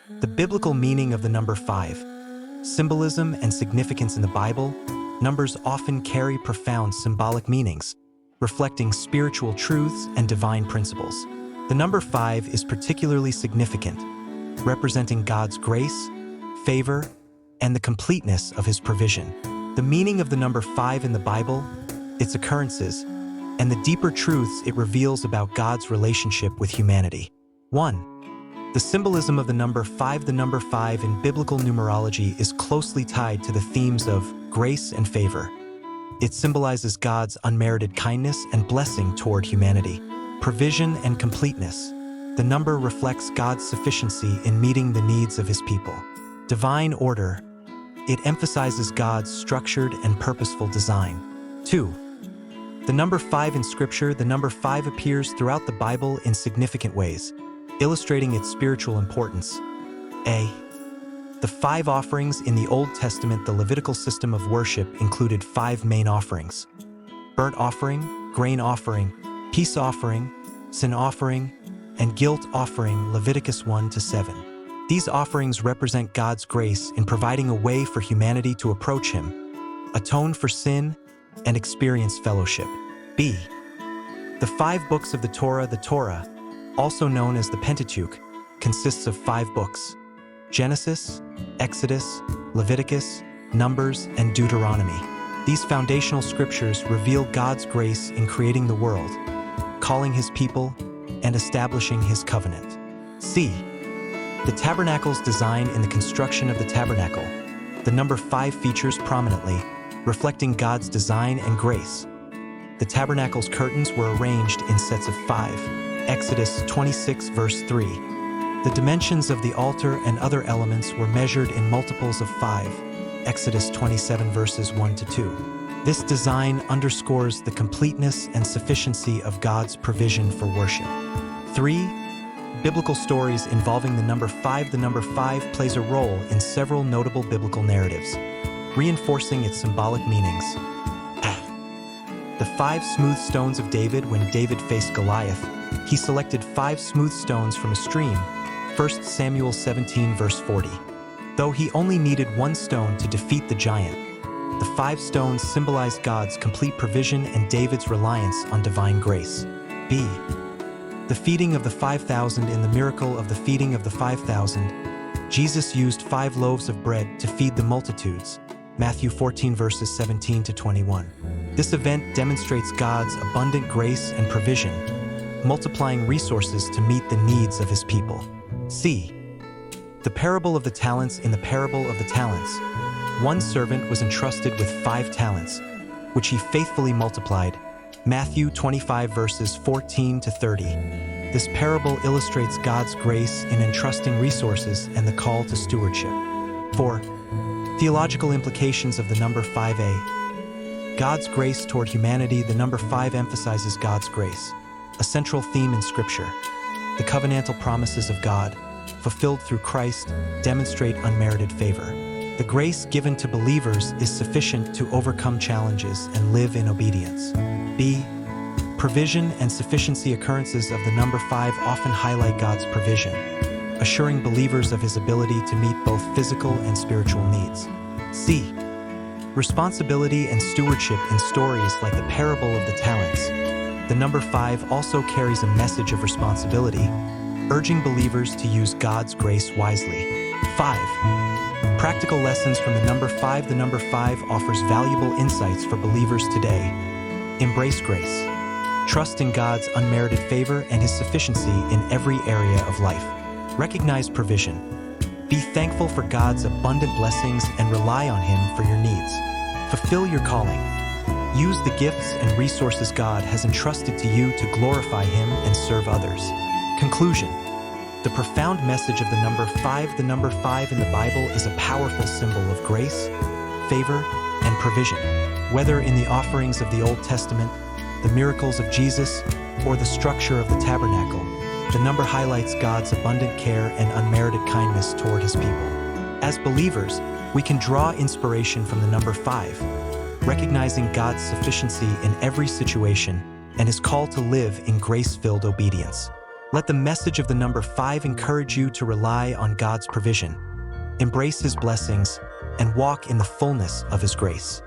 The biblical meaning of the number 5. Symbolism and significance in the Bible. Numbers often carry profound symbolic meanings, reflecting spiritual truths and divine principles. The number 5 is particularly significant, representing God's grace, favor, and the completeness of His provision. The meaning of the number 5 in the Bible, its occurrences, and the deeper truths it reveals about God's relationship with humanity. 1. The symbolism of the number 5. The number 5 in biblical numerology is closely tied to the themes of grace and favor. It symbolizes God's unmerited kindness and blessing toward humanity. Provision and completeness. The number reflects God's sufficiency in meeting the needs of His people. Divine order. It emphasizes God's structured and purposeful design. 2. The number 5 in Scripture. The number 5 appears throughout the Bible in significant ways, illustrating its spiritual importance. A. The 5 offerings in the Old Testament. The Levitical system of worship included 5 main offerings: burnt offering, grain offering, peace offering, sin offering, and guilt offering. Leviticus 1-7. These offerings represent God's grace in providing a way for humanity to approach Him, atone for sin, and experience fellowship. B. The 5 books of the Torah. The Torah, also known as the Pentateuch, consists of 5 books: Genesis, Exodus, Leviticus, Numbers, and Deuteronomy. These foundational scriptures reveal God's grace in creating the world, calling His people, and establishing His covenant. C. The tabernacle's design. In the construction of the tabernacle, the number 5 features prominently, reflecting God's design and grace. The tabernacle's curtains were arranged in sets of 5. Exodus 26:3. The dimensions of the altar and other elements were measured in multiples of 5. Exodus 27:1-2. This design underscores the completeness and sufficiency of God's provision for worship. 3. Biblical stories involving the number 5. The number 5 plays a role in several notable biblical narratives, reinforcing its symbolic meanings. The 5 smooth stones of David. When David faced Goliath, he selected 5 smooth stones from a stream. 1 Samuel 17:40. Though he only needed 1 stone to defeat the giant, the 5 stones symbolized God's complete provision and David's reliance on divine grace. B. The feeding of the 5,000. In the miracle of the feeding of the 5,000, Jesus used 5 loaves of bread to feed the multitudes. Matthew 14:17-21. This event demonstrates God's abundant grace and provision, multiplying resources to meet the needs of His people. C. The parable of the talents. In the parable of the talents, one servant was entrusted with 5 talents, which he faithfully multiplied. Matthew 25:14-30. This parable illustrates God's grace in entrusting resources and the call to stewardship. 4. Theological implications of the number 5a. God's grace toward humanity. The number 5 emphasizes God's grace, a central theme in Scripture. The covenantal promises of God, fulfilled through Christ, demonstrate unmerited favor. The grace given to believers is sufficient to overcome challenges and live in obedience. B. Provision and sufficiency. Occurrences of the number 5 often highlight God's provision, assuring believers of His ability to meet both physical and spiritual needs. C. Responsibility and stewardship. In stories like the parable of the talents, the number 5 also carries a message of responsibility, urging believers to use God's grace wisely. 5. Practical lessons from the number 5. The number 5 offers valuable insights for believers today. Embrace grace. Trust in God's unmerited favor and His sufficiency in every area of life. Recognize provision. Be thankful for God's abundant blessings and rely on Him for your needs. Fulfill your calling. Use the gifts and resources God has entrusted to you to glorify Him and serve others. Conclusion. The profound message of the number 5. The number 5 in the Bible is a powerful symbol of grace, favor, and provision. Whether in the offerings of the Old Testament, the miracles of Jesus, or the structure of the tabernacle, the number highlights God's abundant care and unmerited kindness toward His people. As believers, we can draw inspiration from the number 5, recognizing God's sufficiency in every situation and His call to live in grace-filled obedience. Let the message of the number 5 encourage you to rely on God's provision, embrace His blessings, and walk in the fullness of His grace.